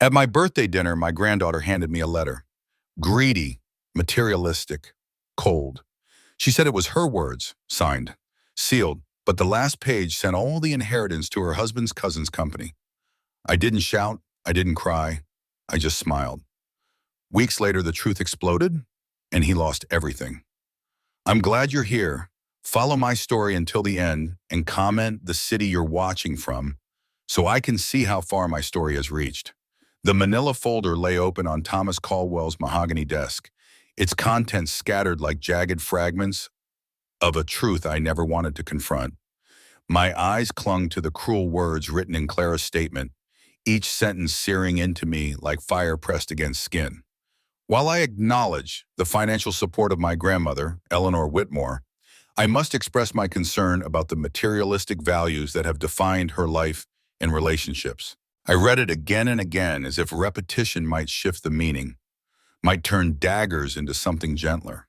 At my birthday dinner, my granddaughter handed me a letter. Greedy, materialistic, cold. She said it was her words, signed, sealed, but the last page sent all the inheritance to her husband's cousin's company. I didn't shout, I didn't cry, I just smiled. Weeks later, the truth exploded, and he lost everything. I'm glad you're here. Follow my story until the end and comment the city you're watching from so I can see how far my story has reached. The manila folder lay open on Thomas Caldwell's mahogany desk, its contents scattered like jagged fragments of a truth I never wanted to confront. My eyes clung to the cruel words written in Clara's statement, each sentence searing into me like fire pressed against skin. While I acknowledge the financial support of my grandmother, Eleanor Whitmore, I must express my concern about the materialistic values that have defined her life and relationships. I read it again and again as if repetition might shift the meaning, might turn daggers into something gentler.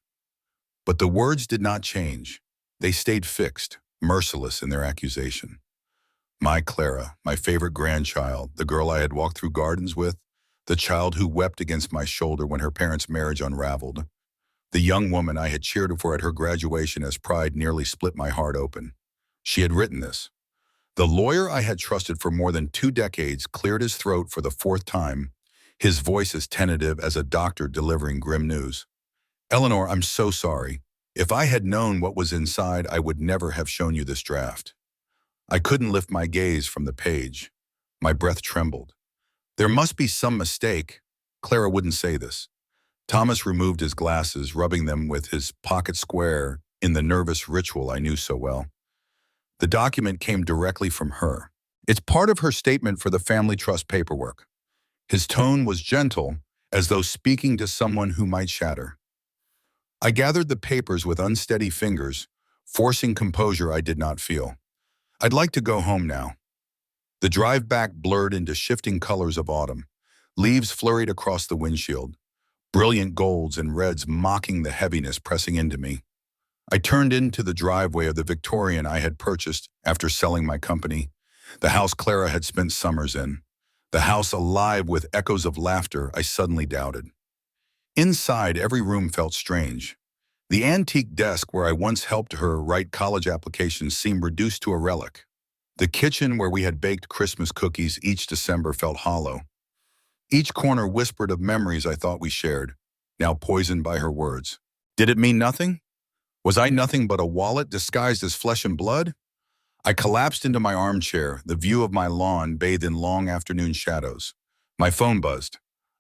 But the words did not change. They stayed fixed, merciless in their accusation. My Clara, my favorite grandchild, the girl I had walked through gardens with, the child who wept against my shoulder when her parents' marriage unraveled, the young woman I had cheered for at her graduation as pride nearly split my heart open. She had written this. The lawyer I had trusted for more than 2 decades cleared his throat for the 4th time, his voice as tentative as a doctor delivering grim news. Eleanor, I'm so sorry. If I had known what was inside, I would never have shown you this draft. I couldn't lift my gaze from the page. My breath trembled. There must be some mistake. Clara wouldn't say this. Thomas removed his glasses, rubbing them with his pocket square in the nervous ritual I knew so well. The document came directly from her. It's part of her statement for the family trust paperwork. His tone was gentle, as though speaking to someone who might shatter. I gathered the papers with unsteady fingers, forcing composure I did not feel. I'd like to go home now. The drive back blurred into shifting colors of autumn. Leaves flurried across the windshield, brilliant golds and reds mocking the heaviness pressing into me. I turned into the driveway of the Victorian I had purchased after selling my company, the house Clara had spent summers in, the house alive with echoes of laughter I suddenly doubted. Inside, every room felt strange. The antique desk where I once helped her write college applications seemed reduced to a relic. The kitchen where we had baked Christmas cookies each December felt hollow. Each corner whispered of memories I thought we shared, now poisoned by her words. Did it mean nothing? Was I nothing but a wallet disguised as flesh and blood? I collapsed into my armchair, the view of my lawn bathed in long afternoon shadows. My phone buzzed.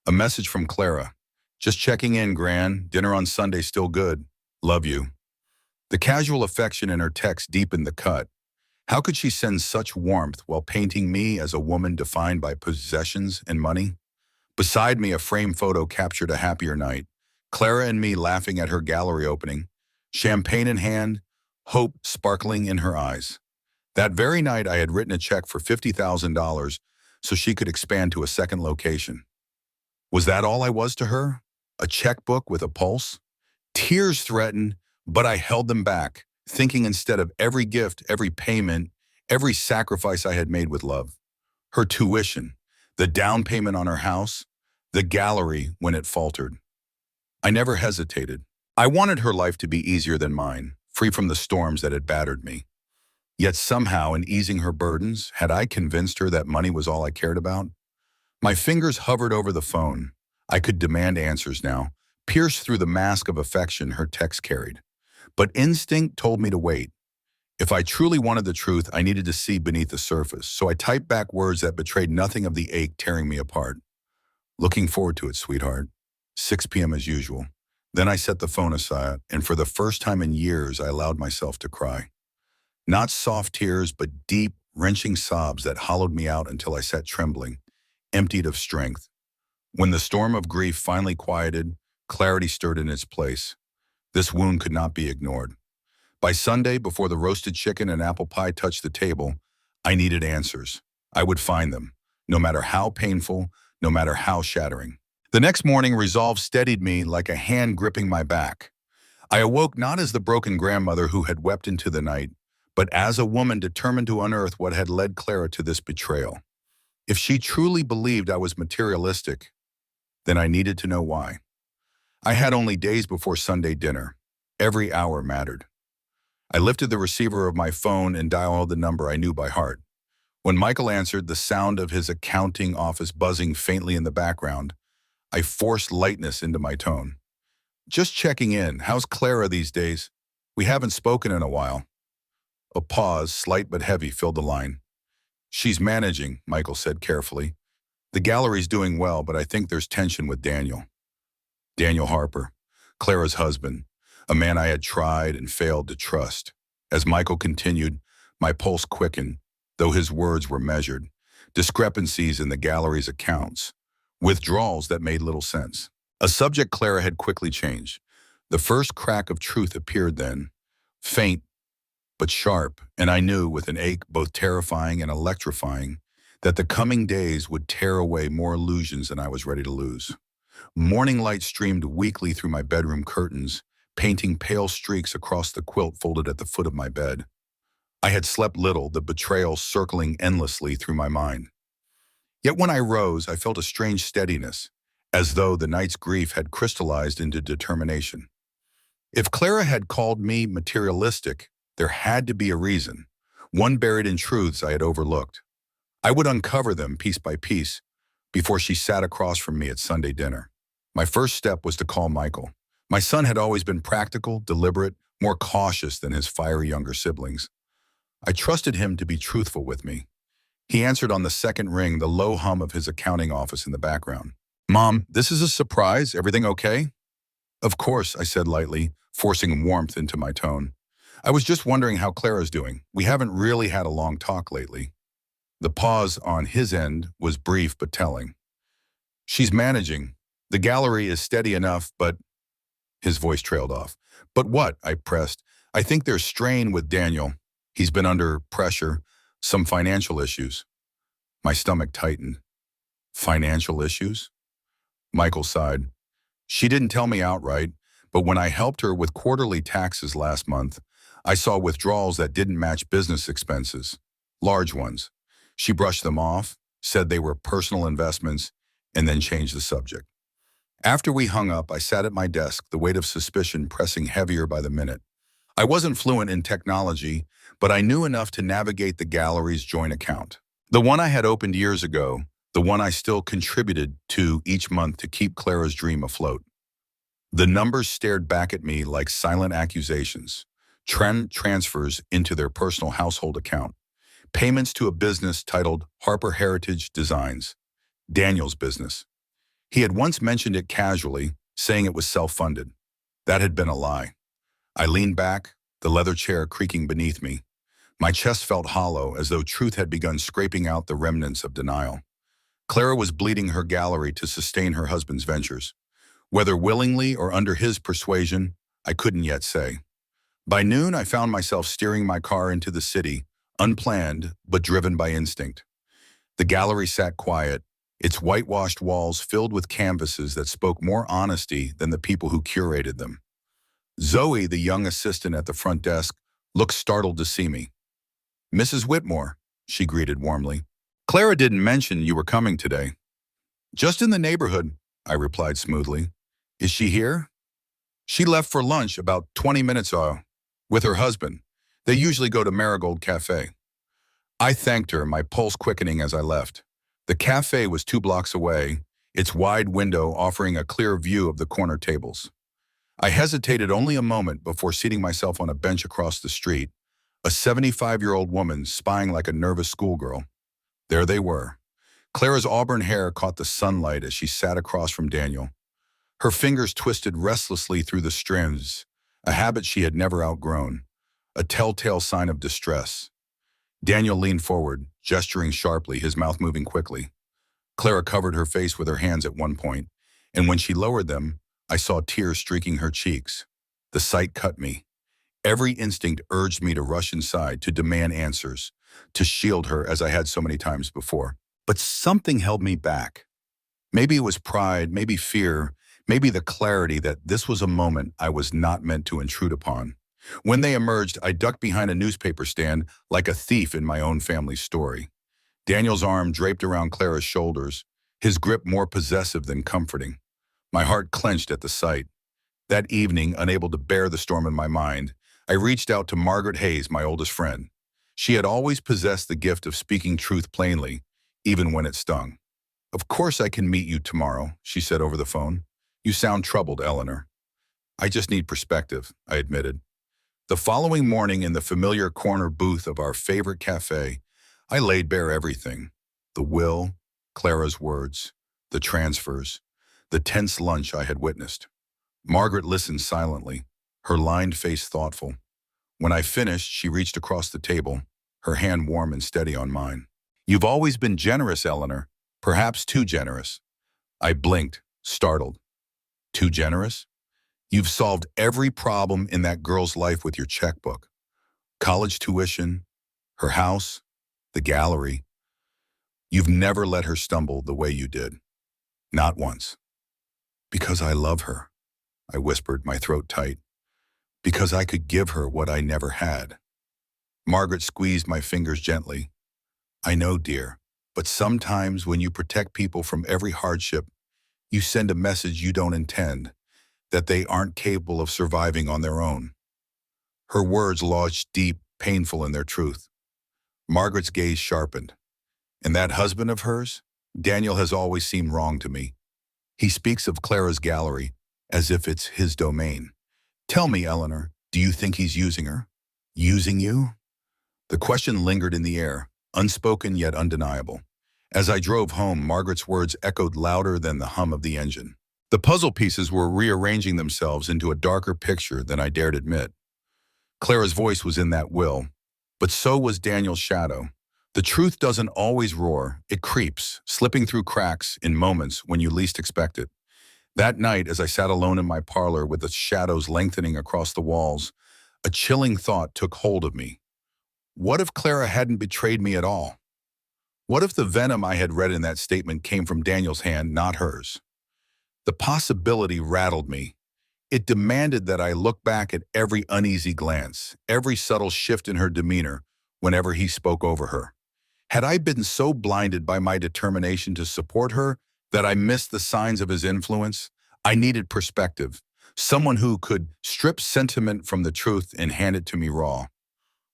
A message from Clara. Just checking in, Gran. Dinner on Sunday still good. Love you. The casual affection in her text deepened the cut. How could she send such warmth while painting me as a woman defined by possessions and money? Beside me, a framed photo captured a happier night. Clara and me laughing at her gallery opening, champagne in hand, hope sparkling in her eyes. That very night, I had written a check for $50,000 so she could expand to a second location. Was that all I was to her? A checkbook with a pulse? Tears threatened, but I held them back, thinking instead of every gift, every payment, every sacrifice I had made with love. Her tuition, the down payment on her house, the gallery when it faltered. I never hesitated. I wanted her life to be easier than mine, free from the storms that had battered me. Yet somehow, in easing her burdens, had I convinced her that money was all I cared about? My fingers hovered over the phone. I could demand answers now, pierced through the mask of affection her text carried. But instinct told me to wait. If I truly wanted the truth, I needed to see beneath the surface, so I typed back words that betrayed nothing of the ache tearing me apart. Looking forward to it, sweetheart. 6 p.m. as usual. Then I set the phone aside, and for the first time in years, I allowed myself to cry. Not soft tears, but deep, wrenching sobs that hollowed me out until I sat trembling, emptied of strength. When the storm of grief finally quieted, clarity stirred in its place. This wound could not be ignored. By Sunday, before the roasted chicken and apple pie touched the table, I needed answers. I would find them, no matter how painful, no matter how shattering. The next morning, resolve steadied me like a hand gripping my back. I awoke not as the broken grandmother who had wept into the night, but as a woman determined to unearth what had led Clara to this betrayal. If she truly believed I was materialistic, then I needed to know why. I had only days before Sunday dinner. Every hour mattered. I lifted the receiver of my phone and dialed the number I knew by heart. When Michael answered, the sound of his accounting office buzzing faintly in the background, I forced lightness into my tone. Just checking in. How's Clara these days? We haven't spoken in a while. A pause, slight but heavy, filled the line. She's managing, Michael said carefully. The gallery's doing well, but I think there's tension with Daniel. Daniel Harper, Clara's husband, a man I had tried and failed to trust. As Michael continued, my pulse quickened, though his words were measured. Discrepancies in the gallery's accounts. Withdrawals that made little sense. A subject Clara had quickly changed. The first crack of truth appeared then, faint but sharp, and I knew with an ache both terrifying and electrifying that the coming days would tear away more illusions than I was ready to lose. Morning light streamed weakly through my bedroom curtains, painting pale streaks across the quilt folded at the foot of my bed. I had slept little, the betrayal circling endlessly through my mind. Yet when I rose, I felt a strange steadiness, as though the night's grief had crystallized into determination. If Clara had called me materialistic, there had to be a reason, one buried in truths I had overlooked. I would uncover them piece by piece before she sat across from me at Sunday dinner. My first step was to call Michael. My son had always been practical, deliberate, more cautious than his fiery younger siblings. I trusted him to be truthful with me. He answered on the second ring, the low hum of his accounting office in the background. Mom, this is a surprise. Everything okay? Of course, I said lightly, forcing warmth into my tone. I was just wondering how Clara's doing. We haven't really had a long talk lately. The pause on his end was brief but telling. She's managing. The gallery is steady enough, but... His voice trailed off. But what? I pressed. I think there's strain with Daniel. He's been under pressure, some financial issues. My stomach tightened. Financial issues? Michael sighed. She didn't tell me outright, but when I helped her with quarterly taxes last month, I saw withdrawals that didn't match business expenses. Large ones. She brushed them off, said they were personal investments, and then changed the subject. After we hung up, I sat at my desk, the weight of suspicion pressing heavier by the minute. I wasn't fluent in technology, but I knew enough to navigate the gallery's joint account. The one I had opened years ago, the one I still contributed to each month to keep Clara's dream afloat. The numbers stared back at me like silent accusations. Transfers into their personal household account. Payments to a business titled Harper Heritage Designs. Daniel's business. He had once mentioned it casually, saying it was self-funded. That had been a lie. I leaned back, the leather chair creaking beneath me. My chest felt hollow, as though truth had begun scraping out the remnants of denial. Clara was bleeding her gallery to sustain her husband's ventures. Whether willingly or under his persuasion, I couldn't yet say. By noon, I found myself steering my car into the city, unplanned but driven by instinct. The gallery sat quiet, its whitewashed walls filled with canvases that spoke more honesty than the people who curated them. Zoe, the young assistant at the front desk, looked startled to see me. Mrs. Whitmore, she greeted warmly. Clara didn't mention you were coming today. Just in the neighborhood, I replied smoothly. Is she here? She left for lunch about 20 minutes ago with her husband. They usually go to Marigold Cafe. I thanked her, my pulse quickening as I left. The cafe was 2 blocks away, its wide window offering a clear view of the corner tables. I hesitated only a moment before seating myself on a bench across the street, a 75-year-old woman spying like a nervous schoolgirl. There they were. Clara's auburn hair caught the sunlight as she sat across from Daniel. Her fingers twisted restlessly through the strands, a habit she had never outgrown, a telltale sign of distress. Daniel leaned forward, gesturing sharply, his mouth moving quickly. Clara covered her face with her hands at one point, and when she lowered them, I saw tears streaking her cheeks. The sight cut me. Every instinct urged me to rush inside, to demand answers, to shield her as I had so many times before. But something held me back. Maybe it was pride, maybe fear, maybe the clarity that this was a moment I was not meant to intrude upon. When they emerged, I ducked behind a newspaper stand like a thief in my own family's story. Daniel's arm draped around Clara's shoulders, his grip more possessive than comforting. My heart clenched at the sight. That evening, unable to bear the storm in my mind, I reached out to Margaret Hayes, my oldest friend. She had always possessed the gift of speaking truth plainly, even when it stung. "Of course I can meet you tomorrow," she said over the phone. "You sound troubled, Eleanor." "I just need perspective," I admitted. The following morning in the familiar corner booth of our favorite cafe, I laid bare everything. The will, Clara's words, the transfers, the tense lunch I had witnessed. Margaret listened silently, her lined face thoughtful. When I finished, she reached across the table, her hand warm and steady on mine. "You've always been generous, Eleanor, perhaps too generous." I blinked, startled. "Too generous? You've solved every problem in that girl's life with your checkbook. College tuition, her house, the gallery. You've never let her stumble the way you did. Not once." "Because I love her," I whispered, my throat tight. "Because I could give her what I never had." Margaret squeezed my fingers gently. "I know, dear, but sometimes when you protect people from every hardship, you send a message you don't intend, that they aren't capable of surviving on their own." Her words lodged deep, painful in their truth. Margaret's gaze sharpened. "And that husband of hers? Daniel has always seemed wrong to me. He speaks of Clara's gallery as if it's his domain. Tell me, Eleanor, do you think he's using her? Using you?" The question lingered in the air, unspoken yet undeniable. As I drove home, Margaret's words echoed louder than the hum of the engine. The puzzle pieces were rearranging themselves into a darker picture than I dared admit. Clara's voice was in that will, but so was Daniel's shadow. The truth doesn't always roar, it creeps, slipping through cracks in moments when you least expect it. That night, as I sat alone in my parlor with the shadows lengthening across the walls, a chilling thought took hold of me. What if Clara hadn't betrayed me at all? What if the venom I had read in that statement came from Daniel's hand, not hers? The possibility rattled me. It demanded that I look back at every uneasy glance, every subtle shift in her demeanor whenever he spoke over her. Had I been so blinded by my determination to support her that I missed the signs of his influence? I needed perspective, someone who could strip sentiment from the truth and hand it to me raw.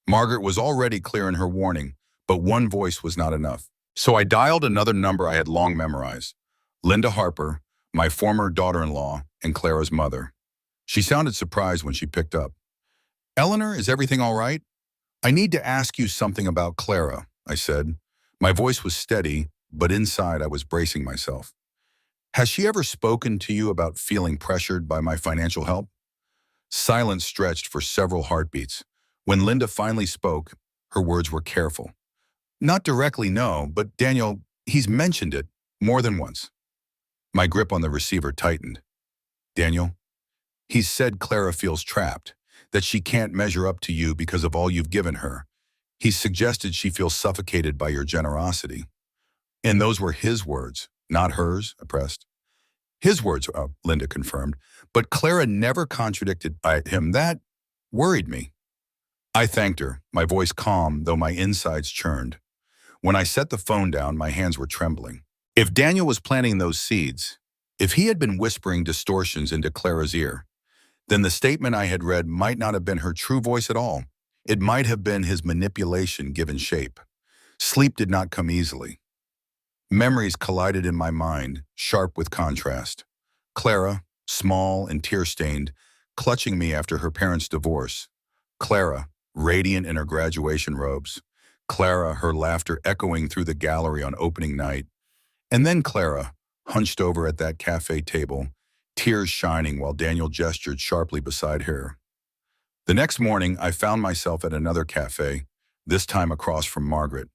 Margaret was already clear in her warning, but one voice was not enough. So I dialed another number I had long memorized. Linda Harper, my former daughter-in-law and Clara's mother. She sounded surprised when she picked up. "Eleanor, is everything all right? I need to ask you something about Clara," I said. My voice was steady, but inside I was bracing myself. "Has she ever spoken to you about feeling pressured by my financial help?" Silence stretched for several heartbeats. When Linda finally spoke, her words were careful. "Not directly, no, but Daniel, he's mentioned it more than once." My grip on the receiver tightened. "Daniel, he's said Clara feels trapped, that she can't measure up to you because of all you've given her. He's suggested she feels suffocated by your generosity." And those were his words, not hers, I pressed. "His words," Linda confirmed, but Clara never contradicted by him. That worried me. I thanked her, my voice calm, though my insides churned. When I set the phone down, my hands were trembling. If Daniel was planting those seeds, if he had been whispering distortions into Clara's ear, then the statement I had read might not have been her true voice at all. It might have been his manipulation given shape. Sleep did not come easily. Memories collided in my mind, sharp with contrast. Clara, small and tear-stained, clutching me after her parents' divorce. Clara, radiant in her graduation robes. Clara, her laughter echoing through the gallery on opening night. And then Clara, hunched over at that cafe table, tears shining while Daniel gestured sharply beside her. The next morning, I found myself at another cafe, this time across from Margaret.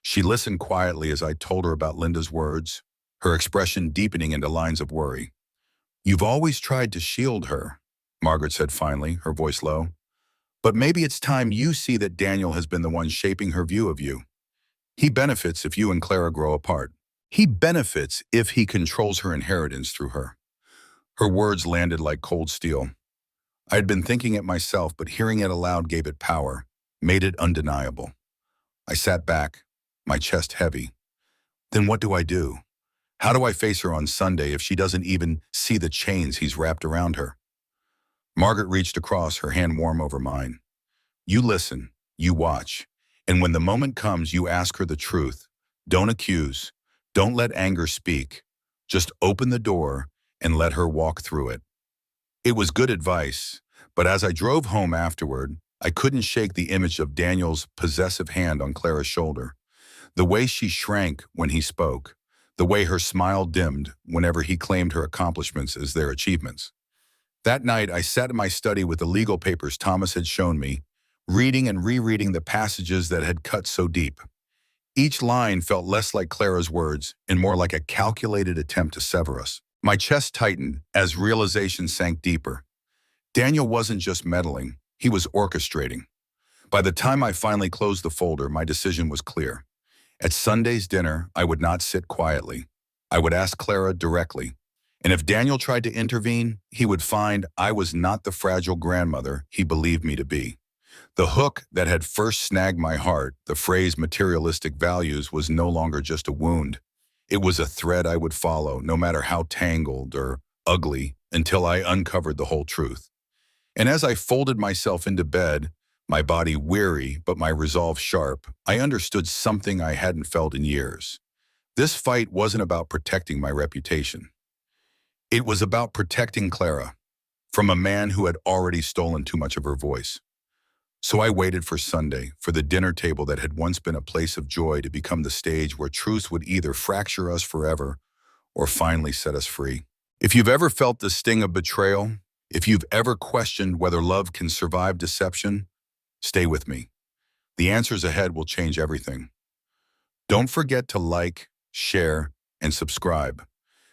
She listened quietly as I told her about Linda's words, her expression deepening into lines of worry. "You've always tried to shield her," Margaret said finally, her voice low. "But maybe it's time you see that Daniel has been the one shaping her view of you. He benefits if you and Clara grow apart. He benefits if he controls her inheritance through her." Her words landed like cold steel. I had been thinking it myself, but hearing it aloud gave it power, made it undeniable. I sat back, my chest heavy. Then what do I do? How do I face her on Sunday if she doesn't even see the chains he's wrapped around her? Margaret reached across, her hand warm over mine. You listen, you watch, and when the moment comes, you ask her the truth. Don't accuse. Don't let anger speak. Just open the door and let her walk through it. It was good advice, but as I drove home afterward, I couldn't shake the image of Daniel's possessive hand on Clara's shoulder. The way she shrank when he spoke, the way her smile dimmed whenever he claimed her accomplishments as their achievements. That night, I sat in my study with the legal papers Thomas had shown me, reading and rereading the passages that had cut so deep. Each line felt less like Clara's words and more like a calculated attempt to sever us. My chest tightened as realization sank deeper. Daniel wasn't just meddling, he was orchestrating. By the time I finally closed the folder, my decision was clear. At Sunday's dinner, I would not sit quietly. I would ask Clara directly. And if Daniel tried to intervene, he would find I was not the fragile grandmother he believed me to be. The hook that had first snagged my heart, the phrase materialistic values, was no longer just a wound. It was a thread I would follow, no matter how tangled or ugly, until I uncovered the whole truth. And as I folded myself into bed, my body weary but my resolve sharp, I understood something I hadn't felt in years. This fight wasn't about protecting my reputation. It was about protecting Clara from a man who had already stolen too much of her voice. So I waited for Sunday, for the dinner table that had once been a place of joy to become the stage where truth would either fracture us forever or finally set us free. If you've ever felt the sting of betrayal, if you've ever questioned whether love can survive deception, stay with me. The answers ahead will change everything. Don't forget to like, share, and subscribe,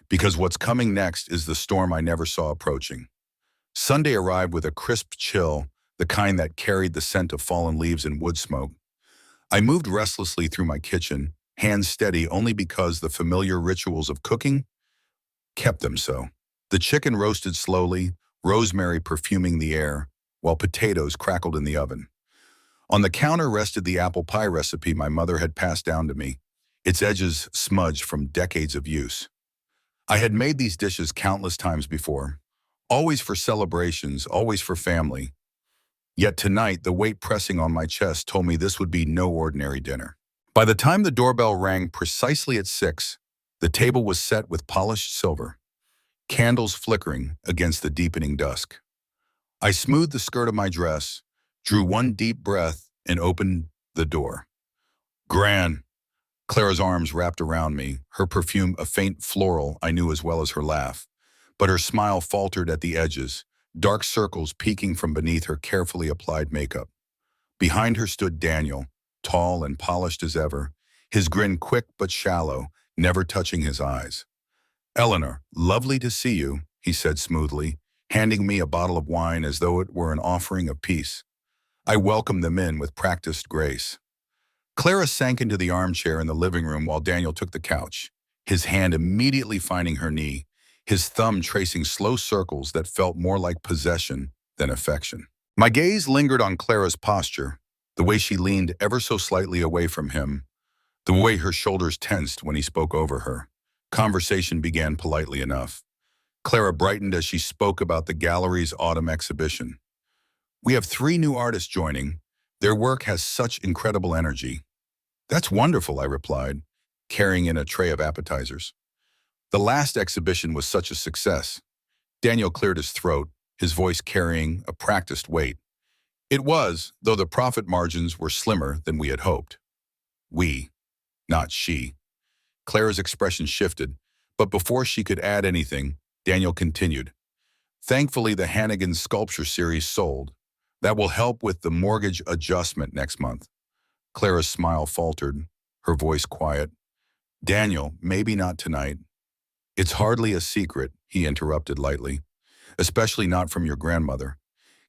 because what's coming next is the storm I never saw approaching. Sunday arrived with a crisp chill, the kind that carried the scent of fallen leaves and wood smoke. I moved restlessly through my kitchen, hands steady only because the familiar rituals of cooking kept them so. The chicken roasted slowly, rosemary perfuming the air, while potatoes crackled in the oven. On the counter rested the apple pie recipe my mother had passed down to me, its edges smudged from decades of use. I had made these dishes countless times before, always for celebrations, always for family. Yet tonight, the weight pressing on my chest told me this would be no ordinary dinner. By the time the doorbell rang precisely at 6, the table was set with polished silver, candles flickering against the deepening dusk. I smoothed the skirt of my dress, drew one deep breath, and opened the door. Gran. Clara's arms wrapped around me, her perfume a faint floral I knew as well as her laugh. But her smile faltered at the edges, dark circles peeking from beneath her carefully applied makeup. Behind her stood Daniel, tall and polished as ever, his grin quick but shallow, never touching his eyes. Eleanor, lovely to see you, he said smoothly, handing me a bottle of wine as though it were an offering of peace. I welcomed them in with practiced grace. Clara sank into the armchair in the living room while Daniel took the couch, his hand immediately finding her knee, his thumb tracing slow circles that felt more like possession than affection. My gaze lingered on Clara's posture, the way she leaned ever so slightly away from him, the way her shoulders tensed when he spoke over her. Conversation began politely enough. Clara brightened as she spoke about the gallery's autumn exhibition. We have 3 new artists joining. Their work has such incredible energy. That's wonderful, I replied, carrying in a tray of appetizers. The last exhibition was such a success. Daniel cleared his throat, his voice carrying a practiced weight. It was, though the profit margins were slimmer than we had hoped. We, not she. Clara's expression shifted, but before she could add anything, Daniel continued. Thankfully, the Hannigan sculpture series sold. That will help with the mortgage adjustment next month. Clara's smile faltered, her voice quiet. Daniel, maybe not tonight. It's hardly a secret, he interrupted lightly, especially not from your grandmother,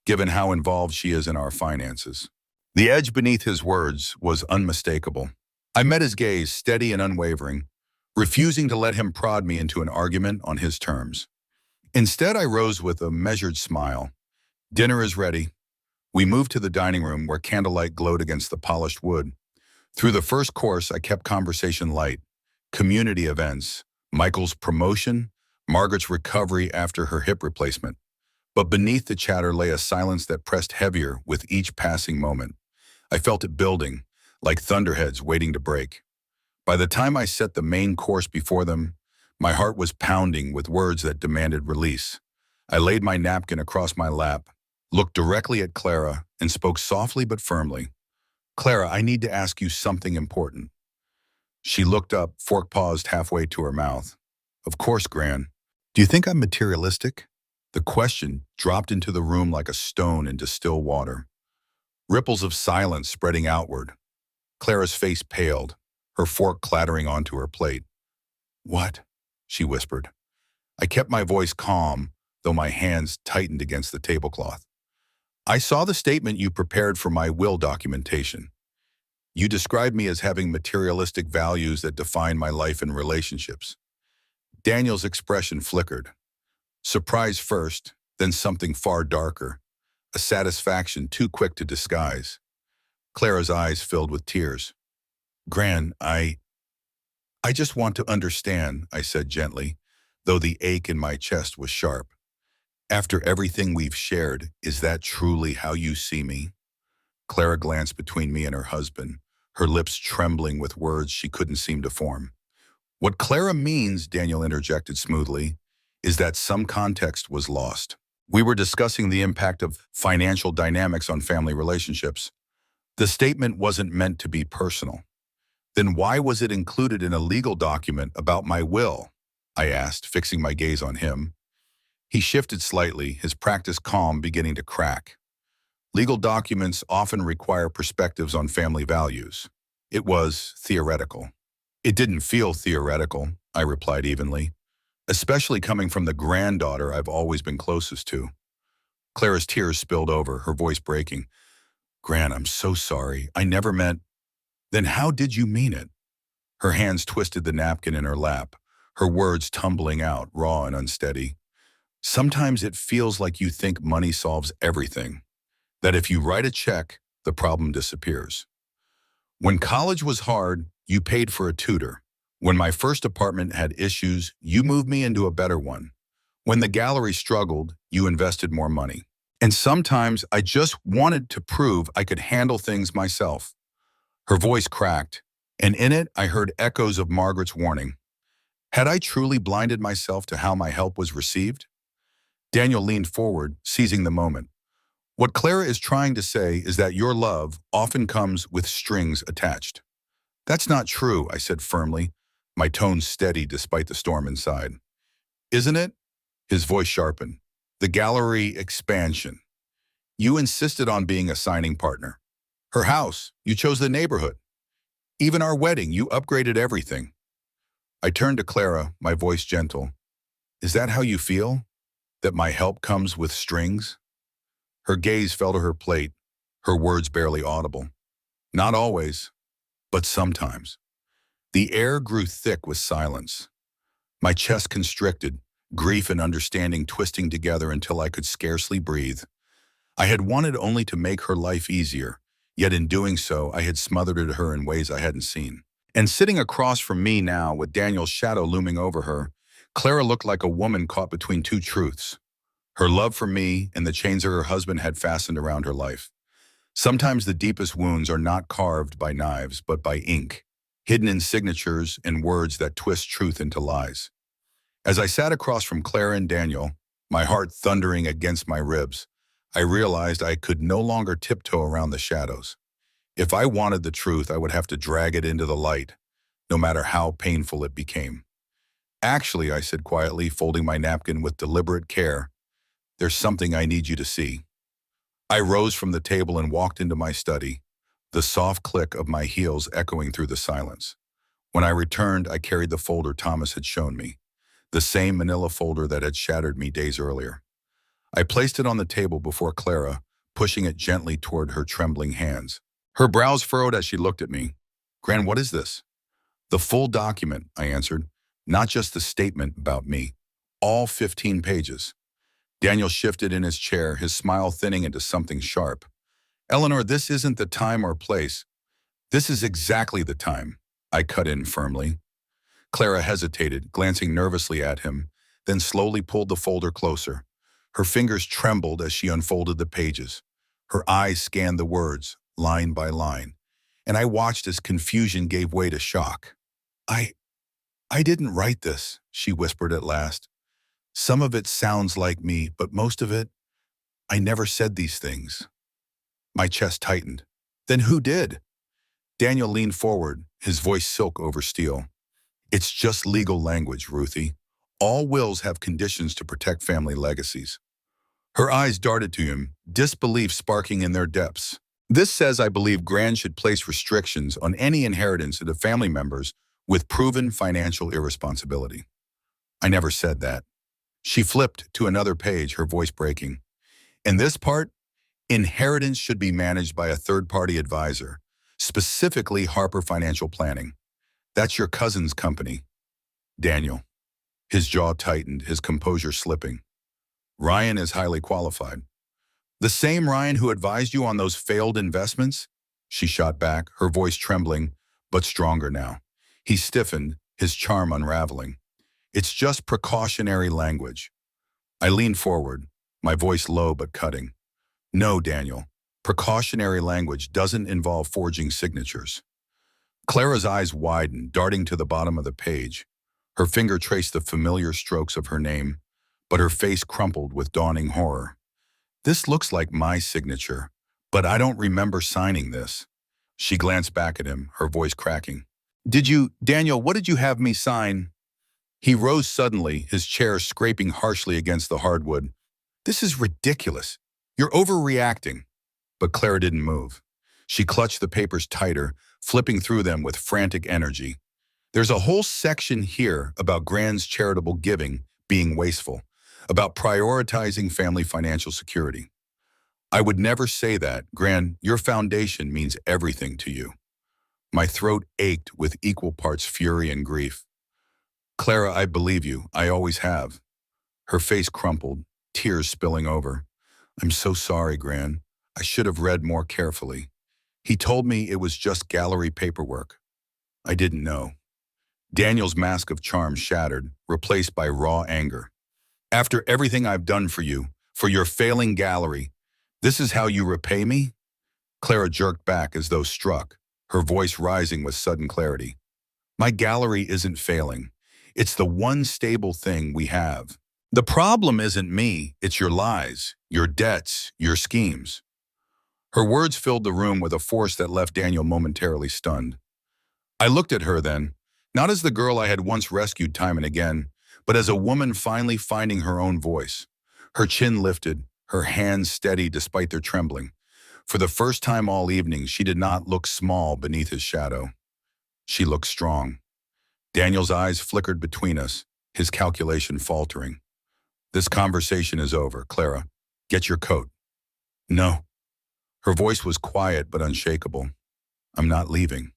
given how involved she is in our finances. The edge beneath his words was unmistakable. I met his gaze, steady and unwavering, refusing to let him prod me into an argument on his terms. Instead, I rose with a measured smile. Dinner is ready. We moved to the dining room where candlelight glowed against the polished wood. Through the first course, I kept conversation light. Community events, Michael's promotion, Margaret's recovery after her hip replacement. But beneath the chatter lay a silence that pressed heavier with each passing moment. I felt it building, like thunderheads waiting to break. By the time I set the main course before them, my heart was pounding with words that demanded release. I laid my napkin across my lap, looked directly at Clara, and spoke softly but firmly. Clara, I need to ask you something important. She looked up, fork paused halfway to her mouth. Of course, Gran. Do you think I'm materialistic? The question dropped into the room like a stone into still water. Ripples of silence spreading outward. Clara's face paled, her fork clattering onto her plate. What? She whispered. I kept my voice calm, though my hands tightened against the tablecloth. I saw the statement you prepared for my will documentation. You described me as having materialistic values that define my life and relationships. Daniel's expression flickered. Surprise first, then something far darker, a satisfaction too quick to disguise. Clara's eyes filled with tears. Gran, I just want to understand, I said gently, though the ache in my chest was sharp. After everything we've shared, is that truly how you see me? Clara glanced between me and her husband, her lips trembling with words she couldn't seem to form. What Clara means, Daniel interjected smoothly, is that some context was lost. We were discussing the impact of financial dynamics on family relationships. The statement wasn't meant to be personal. Then why was it included in a legal document about my will? I asked, fixing my gaze on him. He shifted slightly, his practiced calm beginning to crack. Legal documents often require perspectives on family values. It was theoretical. It didn't feel theoretical, I replied evenly, especially coming from the granddaughter I've always been closest to. Clara's tears spilled over, her voice breaking. Gran, I'm so sorry. I never meant... Then how did you mean it? Her hands twisted the napkin in her lap, her words tumbling out, raw and unsteady. Sometimes it feels like you think money solves everything, that if you write a check, the problem disappears. When college was hard, you paid for a tutor. When my first apartment had issues, you moved me into a better one. When the gallery struggled, you invested more money. And sometimes I just wanted to prove I could handle things myself. Her voice cracked, and in it I heard echoes of Margaret's warning. Had I truly blinded myself to how my help was received? Daniel leaned forward, seizing the moment. What Clara is trying to say is that your love often comes with strings attached. That's not true, I said firmly, my tone steady despite the storm inside. Isn't it? His voice sharpened. The gallery expansion. You insisted on being a signing partner. Her house, you chose the neighborhood. Even our wedding, you upgraded everything. I turned to Clara, my voice gentle. Is that how you feel? That my help comes with strings? Her gaze fell to her plate, her words barely audible. Not always, but sometimes. The air grew thick with silence. My chest constricted, grief and understanding twisting together until I could scarcely breathe. I had wanted only to make her life easier, yet in doing so, I had smothered her in ways I hadn't seen. And sitting across from me now, with Daniel's shadow looming over her, Clara looked like a woman caught between two truths. Her love for me and the chains her husband had fastened around her life. Sometimes the deepest wounds are not carved by knives, but by ink, hidden in signatures and words that twist truth into lies. As I sat across from Clara and Daniel, my heart thundering against my ribs, I realized I could no longer tiptoe around the shadows. If I wanted the truth, I would have to drag it into the light, no matter how painful it became. Actually, I said quietly, folding my napkin with deliberate care, there's something I need you to see. I rose from the table and walked into my study, the soft click of my heels echoing through the silence. When I returned, I carried the folder Thomas had shown me, the same manila folder that had shattered me days earlier. I placed it on the table before Clara, pushing it gently toward her trembling hands. Her brows furrowed as she looked at me. Gran, what is this? The full document, I answered, not just the statement about me. All 15 pages. Daniel shifted in his chair, his smile thinning into something sharp. Eleanor, this isn't the time or place. This is exactly the time, I cut in firmly. Clara hesitated, glancing nervously at him, then slowly pulled the folder closer. Her fingers trembled as she unfolded the pages. Her eyes scanned the words, line by line, and I watched as confusion gave way to shock. I, I didn't write this, she whispered at last. Some of it sounds like me, but most of it, I never said these things. My chest tightened. Then who did? Daniel leaned forward, his voice silk over steel. It's just legal language, Ruthie. All wills have conditions to protect family legacies. Her eyes darted to him, disbelief sparking in their depths. This says I believe Gran should place restrictions on any inheritance of the family members with proven financial irresponsibility. I never said that. She flipped to another page, her voice breaking. In this part, inheritance should be managed by a third-party advisor, specifically Harper Financial Planning. That's your cousin's company. Daniel. His jaw tightened, his composure slipping. Ryan is highly qualified. The same Ryan who advised you on those failed investments? She shot back, her voice trembling, but stronger now. He stiffened, his charm unraveling. It's just precautionary language. I leaned forward, my voice low but cutting. No, Daniel. Precautionary language doesn't involve forging signatures. Clara's eyes widened, darting to the bottom of the page. Her finger traced the familiar strokes of her name, but her face crumpled with dawning horror. This looks like my signature, but I don't remember signing this. She glanced back at him, her voice cracking. Daniel, what did you have me sign? He rose suddenly, his chair scraping harshly against the hardwood. This is ridiculous. You're overreacting. But Clara didn't move. She clutched the papers tighter, flipping through them with frantic energy. There's a whole section here about Gran's charitable giving being wasteful, about prioritizing family financial security. I would never say that. Gran, your foundation means everything to you. My throat ached with equal parts fury and grief. Clara, I believe you. I always have. Her face crumpled, tears spilling over. I'm so sorry, Gran. I should have read more carefully. He told me it was just gallery paperwork. I didn't know. Daniel's mask of charm shattered, replaced by raw anger. After everything I've done for you, for your failing gallery, this is how you repay me? Clara jerked back as though struck, her voice rising with sudden clarity. My gallery isn't failing. It's the one stable thing we have. The problem isn't me, it's your lies, your debts, your schemes. Her words filled the room with a force that left Daniel momentarily stunned. I looked at her then, not as the girl I had once rescued time and again, but as a woman finally finding her own voice. Her chin lifted, her hands steady despite their trembling. For the first time all evening, she did not look small beneath his shadow. She looked strong. Daniel's eyes flickered between us, his calculation faltering. This conversation is over, Clara. Get your coat. No. Her voice was quiet but unshakable. I'm not leaving.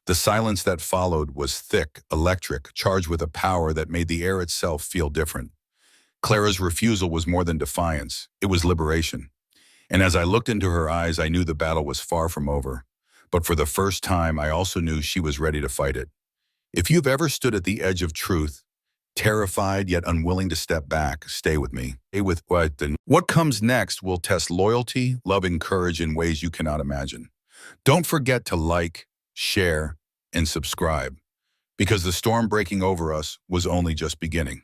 The silence that followed was thick, electric, charged with a power that made the air itself feel different. Clara's refusal was more than defiance. It was liberation. And as I looked into her eyes, I knew the battle was far from over. But for the first time, I also knew she was ready to fight it. If you've ever stood at the edge of truth, terrified yet unwilling to step back, stay with me. Stay with what comes next will test loyalty, love, and courage in ways you cannot imagine. Don't forget to like, share, and subscribe, because the storm breaking over us was only just beginning.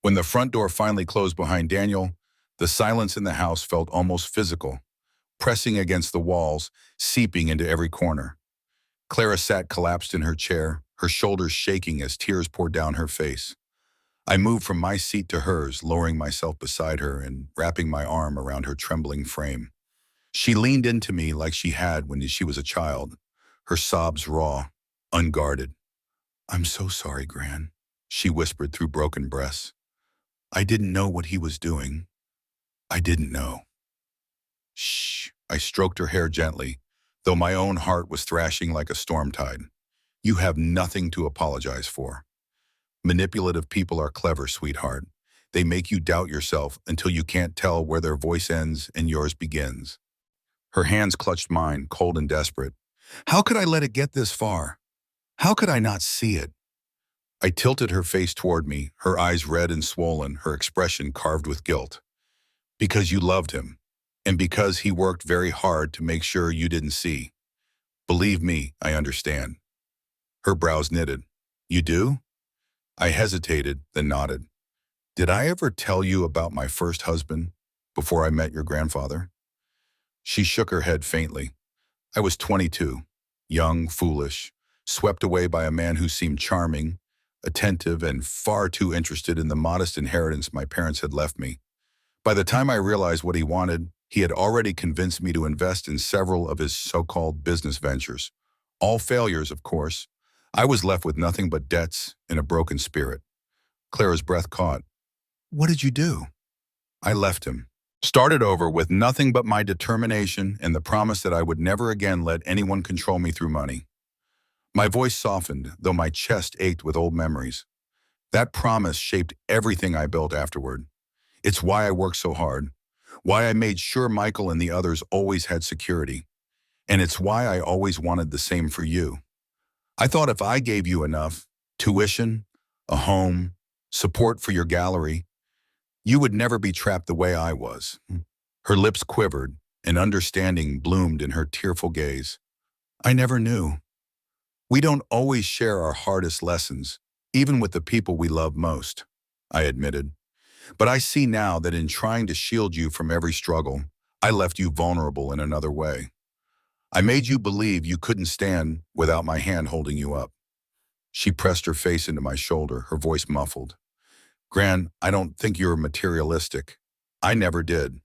When the front door finally closed behind Daniel, the silence in the house felt almost physical, pressing against the walls, seeping into every corner. Clara sat collapsed in her chair, her shoulders shaking as tears poured down her face. I moved from my seat to hers, lowering myself beside her and wrapping my arm around her trembling frame. She leaned into me like she had when she was a child, her sobs raw, unguarded. I'm so sorry, Gran, she whispered through broken breaths. I didn't know what he was doing. I didn't know. Shh, I stroked her hair gently, though my own heart was thrashing like a storm tide. You have nothing to apologize for. Manipulative people are clever, sweetheart. They make you doubt yourself until you can't tell where their voice ends and yours begins. Her hands clutched mine, cold and desperate. How could I let it get this far? How could I not see it? I tilted her face toward me, her eyes red and swollen, her expression carved with guilt. Because you loved him, and because he worked very hard to make sure you didn't see. Believe me, I understand. Her brows knitted. You do? I hesitated, then nodded. Did I ever tell you about my first husband before I met your grandfather? She shook her head faintly. I was 22, young, foolish, swept away by a man who seemed charming, attentive, and far too interested in the modest inheritance my parents had left me. By the time I realized what he wanted, he had already convinced me to invest in several of his so-called business ventures. All failures, of course. I was left with nothing but debts and a broken spirit. Clara's breath caught. What did you do? I left him. Started over with nothing but my determination and the promise that I would never again let anyone control me through money. My voice softened, though my chest ached with old memories. That promise shaped everything I built afterward. It's why I worked so hard, why I made sure Michael and the others always had security, and it's why I always wanted the same for you. I thought if I gave you enough, tuition, a home, support for your gallery, you would never be trapped the way I was. Her lips quivered, and understanding bloomed in her tearful gaze. I never knew. We don't always share our hardest lessons, even with the people we love most, I admitted. But I see now that in trying to shield you from every struggle, I left you vulnerable in another way. I made you believe you couldn't stand without my hand holding you up. She pressed her face into my shoulder, her voice muffled. Gran, I don't think you're materialistic. I never did,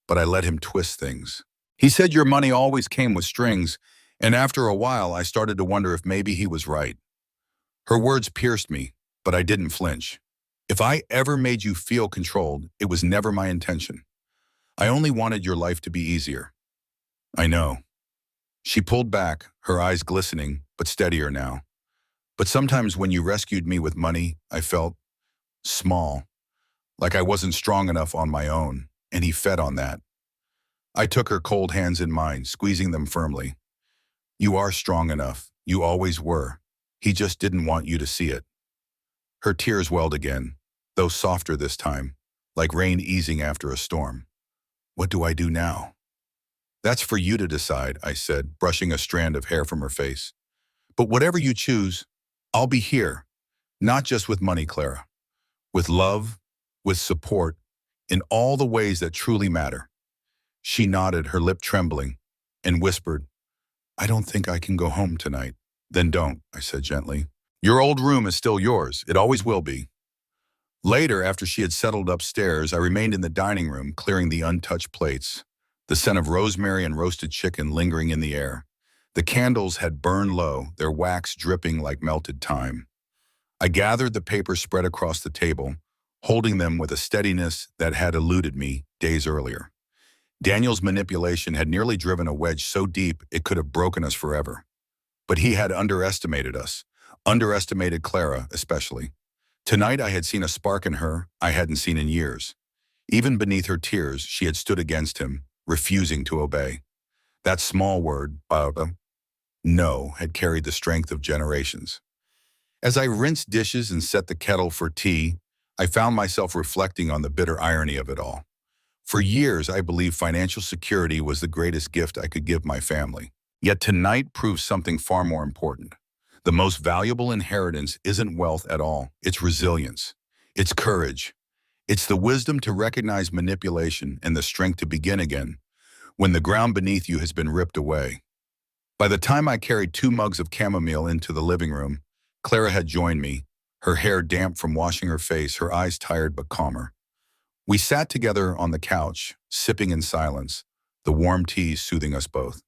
but I let him twist things. He said your money always came with strings, and after a while I started to wonder if maybe he was right. Her words pierced me, but I didn't flinch. If I ever made you feel controlled, it was never my intention. I only wanted your life to be easier. I know. She pulled back, her eyes glistening, but steadier now. But sometimes when you rescued me with money, I felt small, like I wasn't strong enough on my own, and he fed on that. I took her cold hands in mine, squeezing them firmly. You are strong enough. You always were. He just didn't want you to see it. Her tears welled again, though softer this time, like rain easing after a storm. What do I do now? That's for you to decide, I said, brushing a strand of hair from her face. But whatever you choose, I'll be here, not just with money, Clara. With love, with support, in all the ways that truly matter. She nodded, her lip trembling, and whispered, I don't think I can go home tonight. Then don't, I said gently. Your old room is still yours. It always will be. Later, after she had settled upstairs, I remained in the dining room, clearing the untouched plates, the scent of rosemary and roasted chicken lingering in the air. The candles had burned low, their wax dripping like melted thyme. I gathered the papers spread across the table, holding them with a steadiness that had eluded me days earlier. Daniel's manipulation had nearly driven a wedge so deep it could have broken us forever. But he had underestimated us, underestimated Clara especially. Tonight I had seen a spark in her I hadn't seen in years. Even beneath her tears, she had stood against him, refusing to obey. That small word, no, had carried the strength of generations. As I rinsed dishes and set the kettle for tea, I found myself reflecting on the bitter irony of it all. For years, I believed financial security was the greatest gift I could give my family. Yet tonight proves something far more important. The most valuable inheritance isn't wealth at all. It's resilience. It's courage. It's the wisdom to recognize manipulation and the strength to begin again when the ground beneath you has been ripped away. By the time I carried 2 mugs of chamomile into the living room, Clara had joined me, her hair damp from washing her face, her eyes tired but calmer. We sat together on the couch, sipping in silence, the warm tea soothing us both.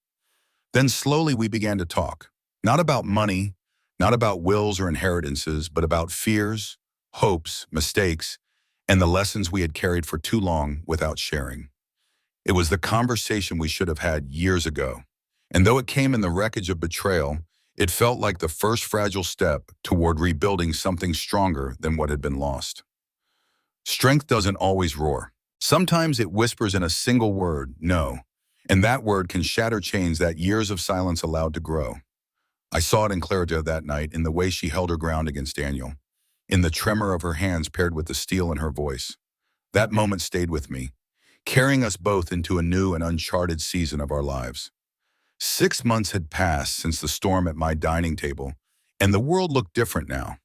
Then slowly we began to talk, not about money, not about wills or inheritances, but about fears, hopes, mistakes, and the lessons we had carried for too long without sharing. It was the conversation we should have had years ago. And though it came in the wreckage of betrayal, it felt like the first fragile step toward rebuilding something stronger than what had been lost. Strength doesn't always roar. Sometimes it whispers in a single word, no. And that word can shatter chains that years of silence allowed to grow. I saw it in Clara that night, in the way she held her ground against Daniel, in the tremor of her hands paired with the steel in her voice. That moment stayed with me, carrying us both into a new and uncharted season of our lives. 6 months had passed since the storm at my dining table, and the world looked different now.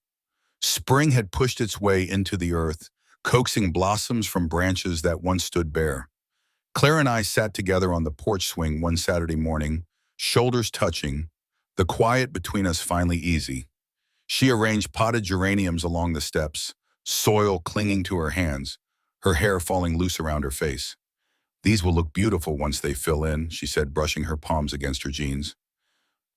Spring had pushed its way into the earth, coaxing blossoms from branches that once stood bare. Claire and I sat together on the porch swing one Saturday morning, shoulders touching, the quiet between us finally easy. She arranged potted geraniums along the steps, soil clinging to her hands, her hair falling loose around her face. "These will look beautiful once they fill in," she said, brushing her palms against her jeans.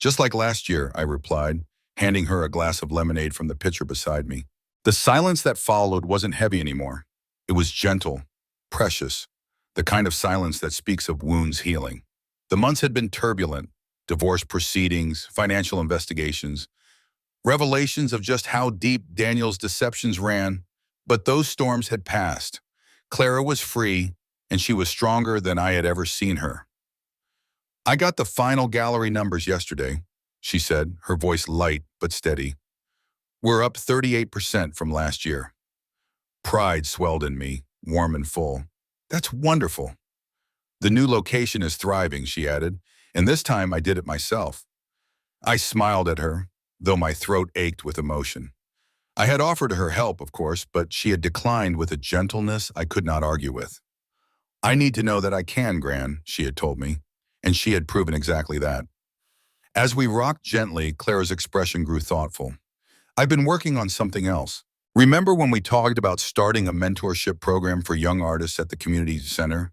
"Just like last year," I replied, handing her a glass of lemonade from the pitcher beside me. The silence that followed wasn't heavy anymore. It was gentle, precious, the kind of silence that speaks of wounds healing. The months had been turbulent: divorce proceedings, financial investigations, revelations of just how deep Daniel's deceptions ran. But those storms had passed. Clara was free, and she was stronger than I had ever seen her. "I got the final gallery numbers yesterday," she said, her voice light but steady. "We're up 38% from last year." Pride swelled in me, warm and full. "That's wonderful." "The new location is thriving," she added, "and this time I did it myself." I smiled at her, though my throat ached with emotion. I had offered her help, of course, but she had declined with a gentleness I could not argue with. "I need to know that I can, Gran," she had told me, and she had proven exactly that. As we rocked gently, Clara's expression grew thoughtful. "I've been working on something else. Remember when we talked about starting a mentorship program for young artists at the community center?"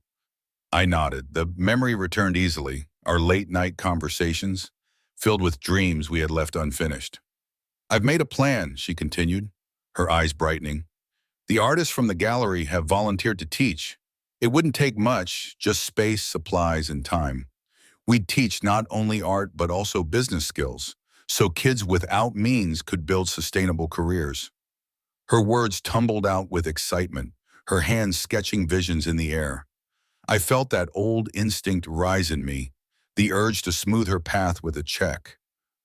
I nodded. The memory returned easily, our late-night conversations, filled with dreams we had left unfinished. "I've made a plan," she continued, her eyes brightening. "The artists from the gallery have volunteered to teach. It wouldn't take much, just space, supplies, and time. We'd teach not only art but also business skills, so kids without means could build sustainable careers." Her words tumbled out with excitement, her hands sketching visions in the air. I felt that old instinct rise in me, the urge to smooth her path with a check,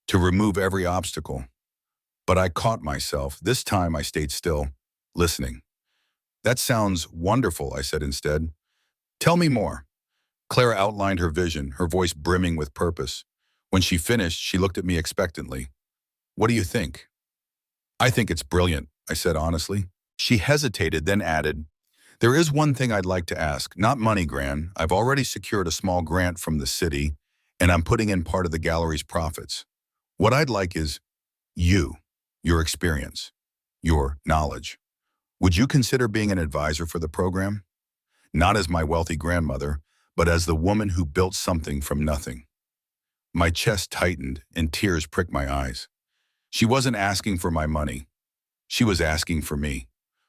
to remove every obstacle. But I caught myself. This time I stayed still, listening. "That sounds wonderful," I said instead. "Tell me more." Clara outlined her vision, her voice brimming with purpose. When she finished, she looked at me expectantly. "What do you think?" "I think it's brilliant," I said honestly. She hesitated, then added, "There is one thing I'd like to ask. Not money, Gran. I've already secured a small grant from the city, and I'm putting in part of the gallery's profits. What I'd like is you, your experience, your knowledge. Would you consider being an advisor for the program? Not as my wealthy grandmother, but as the woman who built something from nothing." My chest tightened and tears pricked my eyes. She wasn't asking for my money. She was asking for me,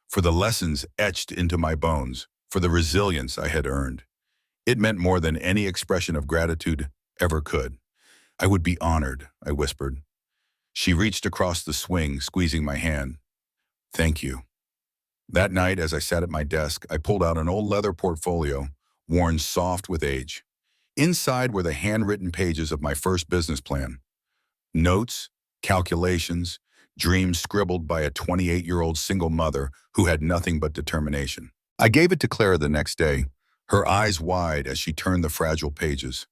for the lessons etched into my bones, for the resilience I had earned. It meant more than any expression of gratitude ever could. "I would be honored," I whispered. She reached across the swing, squeezing my hand. "Thank you." That night, as I sat at my desk, I pulled out an old leather portfolio, worn soft with age. Inside were the handwritten pages of my first business plan. Notes, calculations, dreams scribbled by a 28-year-old single mother who had nothing but determination. I gave it to Clara the next day, her eyes wide as she turned the fragile pages.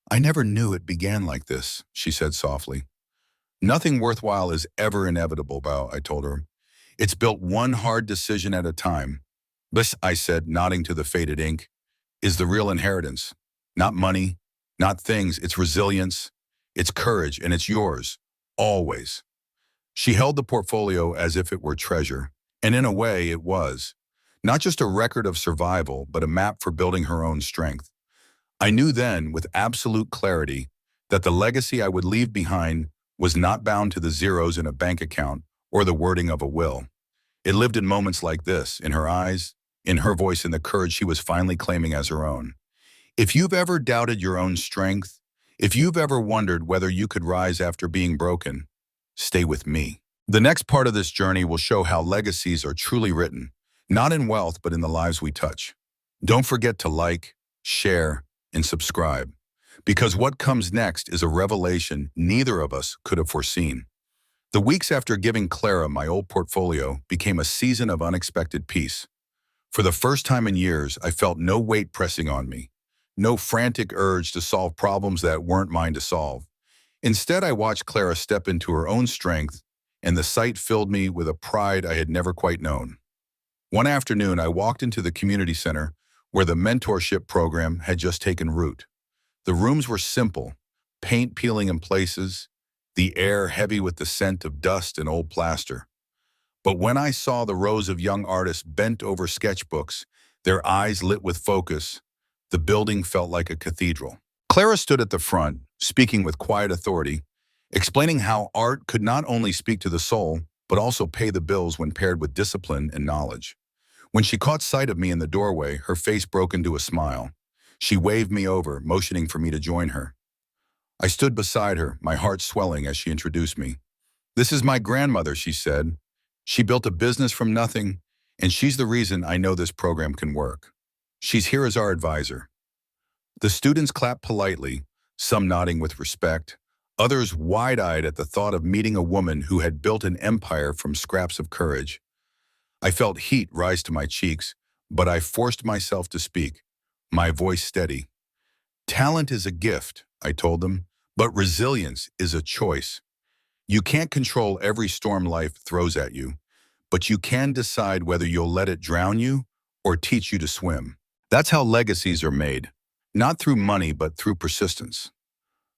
"I never knew it began like this," she said softly. "Nothing worthwhile is ever inevitable, Bao," I told her. "It's built one hard decision at a time." "This," I said, nodding to the faded ink, "is the real inheritance. Not money, not things, it's resilience, it's courage, and it's yours. Always." She held the portfolio as if it were treasure, and in a way it was. Not just a record of survival, but a map for building her own strength. I knew then, with absolute clarity, that the legacy I would leave behind was not bound to the zeros in a bank account or the wording of a will. It lived in moments like this, in her eyes, in her voice, in the courage she was finally claiming as her own. If you've ever doubted your own strength, if you've ever wondered whether you could rise after being broken, stay with me. The next part of this journey will show how legacies are truly written, not in wealth, but in the lives we touch. Don't forget to like, share, and subscribe. Because what comes next is a revelation neither of us could have foreseen. The weeks after giving Clara my old portfolio became a season of unexpected peace. For the first time in years, I felt no weight pressing on me, no frantic urge to solve problems that weren't mine to solve. Instead, I watched Clara step into her own strength, and the sight filled me with a pride I had never quite known. One afternoon, I walked into the community center where the mentorship program had just taken root. The rooms were simple, paint peeling in places, the air heavy with the scent of dust and old plaster. But when I saw the rows of young artists bent over sketchbooks, their eyes lit with focus, the building felt like a cathedral. Clara stood at the front, speaking with quiet authority, explaining how art could not only speak to the soul, but also pay the bills when paired with discipline and knowledge. When she caught sight of me in the doorway, her face broke into a smile. She waved me over, motioning for me to join her. I stood beside her, my heart swelling as she introduced me. "This is my grandmother," she said. "She built a business from nothing, and she's the reason I know this program can work. She's here as our advisor." The students clapped politely, some nodding with respect, others wide-eyed at the thought of meeting a woman who had built an empire from scraps of courage. I felt heat rise to my cheeks, but I forced myself to speak, my voice steady. "Talent is a gift," I told them, "but resilience is a choice. You can't control every storm life throws at you, but you can decide whether you'll let it drown you or teach you to swim. That's how legacies are made, not through money but through persistence."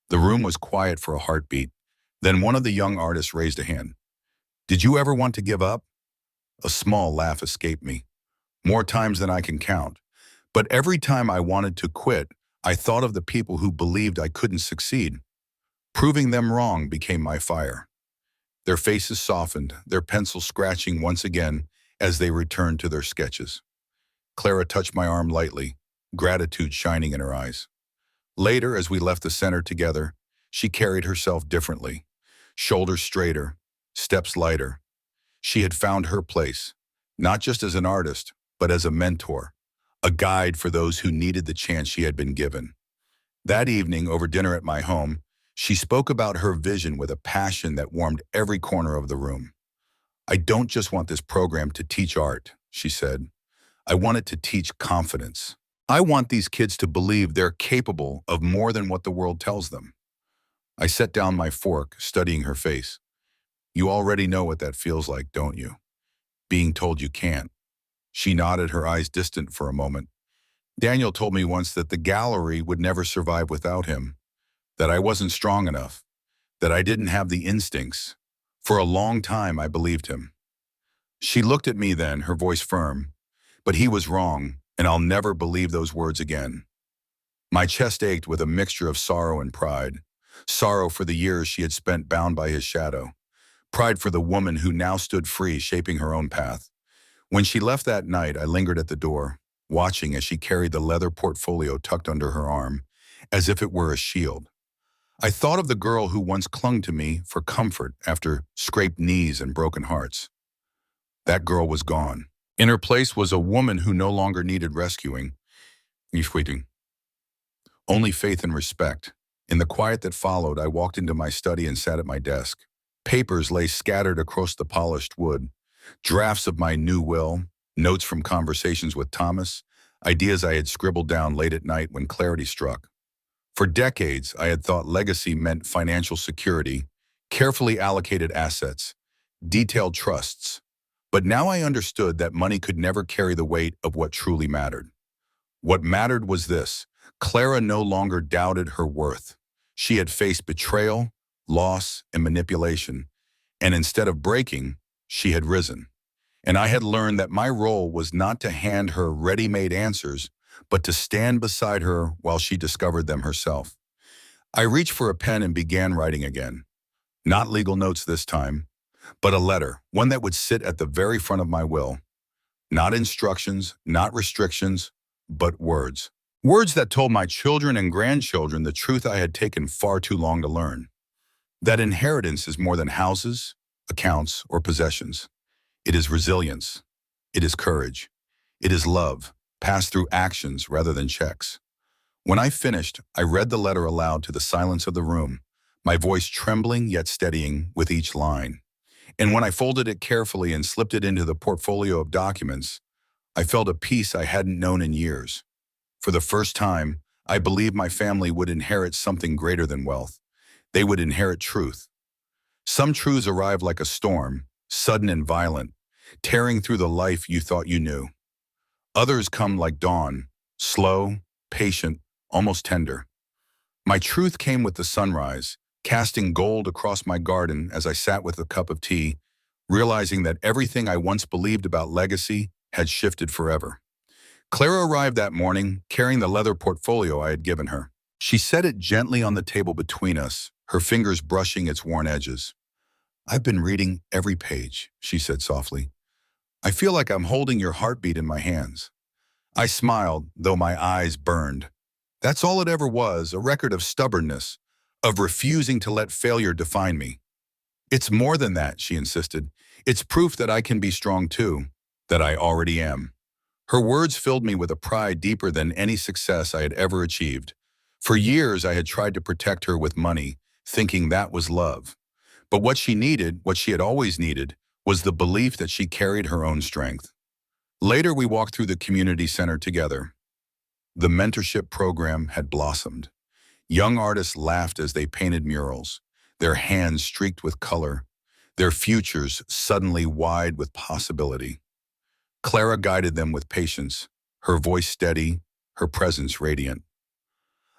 The room was quiet for a heartbeat. Then one of the young artists raised a hand. "Did you ever want to give up?" A small laugh escaped me. "More times than I can count. But every time I wanted to quit, I thought of the people who believed I couldn't succeed. Proving them wrong became my fire." Their faces softened, their pencils scratching once again as they returned to their sketches. Clara touched my arm lightly, gratitude shining in her eyes. Later, as we left the center together, she carried herself differently. Shoulders straighter, steps lighter. She had found her place, not just as an artist, but as a mentor, a guide for those who needed the chance she had been given. That evening, over dinner at my home, she spoke about her vision with a passion that warmed every corner of the room. "I don't just want this program to teach art," she said. "I want it to teach confidence. I want these kids to believe they're capable of more than what the world tells them." I set down my fork, studying her face. "You already know what that feels like, don't you? Being told you can't." She nodded, her eyes distant for a moment. "Daniel told me once that the gallery would never survive without him, that I wasn't strong enough, that I didn't have the instincts. For a long time, I believed him." She looked at me then, her voice firm. "But he was wrong, and I'll never believe those words again." My chest ached with a mixture of sorrow and pride. Sorrow for the years she had spent bound by his shadow. Pride for the woman who now stood free, shaping her own path. When she left that night, I lingered at the door, watching as she carried the leather portfolio tucked under her arm, as if it were a shield. I thought of the girl who once clung to me for comfort after scraped knees and broken hearts. That girl was gone. In her place was a woman who no longer needed rescuing. Only faith and respect. In the quiet that followed, I walked into my study and sat at my desk. Papers lay scattered across the polished wood. Drafts of my new will, notes from conversations with Thomas, ideas I had scribbled down late at night when clarity struck. For decades, I had thought legacy meant financial security, carefully allocated assets, detailed trusts. But now I understood that money could never carry the weight of what truly mattered. What mattered was this: Clara no longer doubted her worth. She had faced betrayal, loss, and manipulation, and instead of breaking, she had risen. And I had learned that my role was not to hand her ready-made answers, but to stand beside her while she discovered them herself. I reached for a pen and began writing again. Not legal notes this time, but a letter, one that would sit at the very front of my will. Not instructions, not restrictions, but words. Words that told my children and grandchildren the truth I had taken far too long to learn. That inheritance is more than houses, accounts, or possessions. It is resilience. It is courage. It is love, passed through actions rather than checks. When I finished, I read the letter aloud to the silence of the room, my voice trembling yet steadying with each line. And when I folded it carefully and slipped it into the portfolio of documents, I felt a peace I hadn't known in years. For the first time, I believed my family would inherit something greater than wealth. They would inherit truth. Some truths arrive like a storm, sudden and violent, tearing through the life you thought you knew. Others come like dawn, slow, patient, almost tender. My truth came with the sunrise, casting gold across my garden as I sat with a cup of tea, realizing that everything I once believed about legacy had shifted forever. Clara arrived that morning, carrying the leather portfolio I had given her. She set it gently on the table between us, her fingers brushing its worn edges. "I've been reading every page," she said softly. "I feel like I'm holding your heartbeat in my hands." I smiled, though my eyes burned. That's all it ever was, a record of stubbornness, of refusing to let failure define me. "It's more than that," she insisted. "It's proof that I can be strong too, that I already am." Her words filled me with a pride deeper than any success I had ever achieved. For years, I had tried to protect her with money, thinking that was love. But what she needed, what she had always needed, was the belief that she carried her own strength. Later, we walked through the community center together. The mentorship program had blossomed. Young artists laughed as they painted murals, their hands streaked with color, their futures suddenly wide with possibility. Clara guided them with patience, her voice steady, her presence radiant.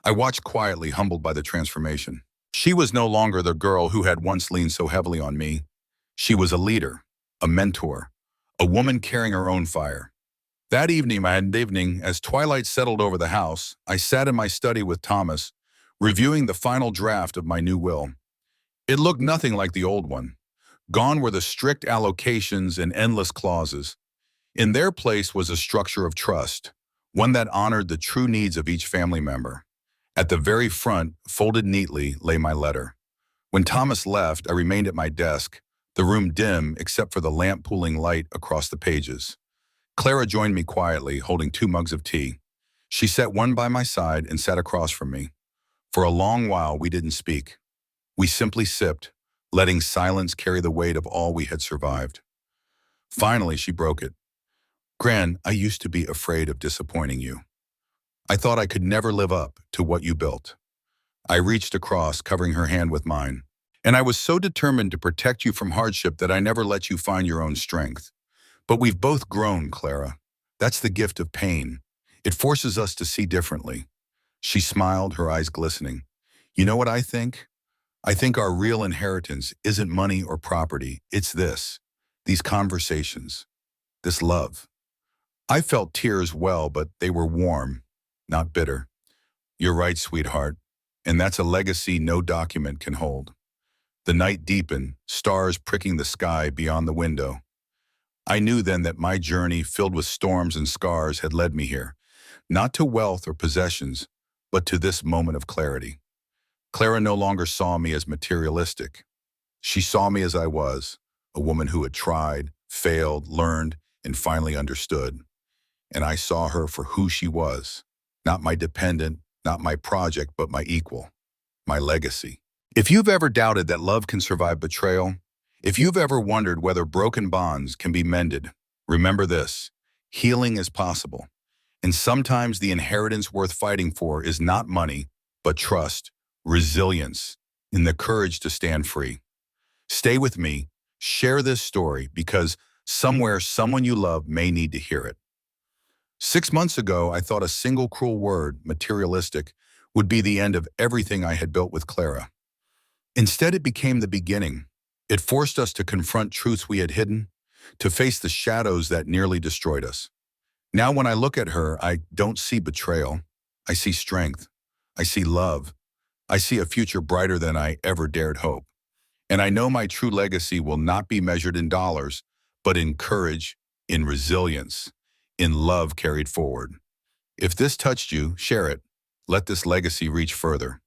I watched quietly, humbled by the transformation. She was no longer the girl who had once leaned so heavily on me. She was a leader, a mentor, a woman carrying her own fire. That evening, as twilight settled over the house, I sat in my study with Thomas, reviewing the final draft of my new will. It looked nothing like the old one. Gone were the strict allocations and endless clauses. In their place was a structure of trust, one that honored the true needs of each family member. At the very front, folded neatly, lay my letter. When Thomas left, I remained at my desk, the room dim except for the lamp pooling light across the pages. Clara joined me quietly, holding 2 mugs of tea. She set one by my side and sat across from me. For a long while, we didn't speak. We simply sipped, letting silence carry the weight of all we had survived. Finally, she broke it. "Gran, I used to be afraid of disappointing you. I thought I could never live up to what you built." I reached across, covering her hand with mine. "And I was so determined to protect you from hardship that I never let you find your own strength. But we've both grown, Clara. That's the gift of pain. It forces us to see differently." She smiled, her eyes glistening. "You know what I think? I think our real inheritance isn't money or property. It's this, these conversations, this love." I felt tears well, but they were warm, not bitter. "You're right, sweetheart. And that's a legacy no document can hold." The night deepened, stars pricking the sky beyond the window. I knew then that my journey, filled with storms and scars, had led me here, not to wealth or possessions, but to this moment of clarity. Clara no longer saw me as materialistic. She saw me as I was, a woman who had tried, failed, learned, and finally understood. And I saw her for who she was, not my dependent, not my project, but my equal, my legacy. If you've ever doubted that love can survive betrayal, if you've ever wondered whether broken bonds can be mended, remember this: healing is possible. And sometimes the inheritance worth fighting for is not money, but trust, resilience, and the courage to stand free. Stay with me, share this story, because somewhere someone you love may need to hear it. 6 months ago, I thought a single cruel word, materialistic, would be the end of everything I had built with Clara. Instead, it became the beginning. It forced us to confront truths we had hidden, to face the shadows that nearly destroyed us. Now, when I look at her, I don't see betrayal. I see strength. I see love. I see a future brighter than I ever dared hope. And I know my true legacy will not be measured in dollars, but in courage, in resilience, in love carried forward. If this touched you, share it. Let this legacy reach further.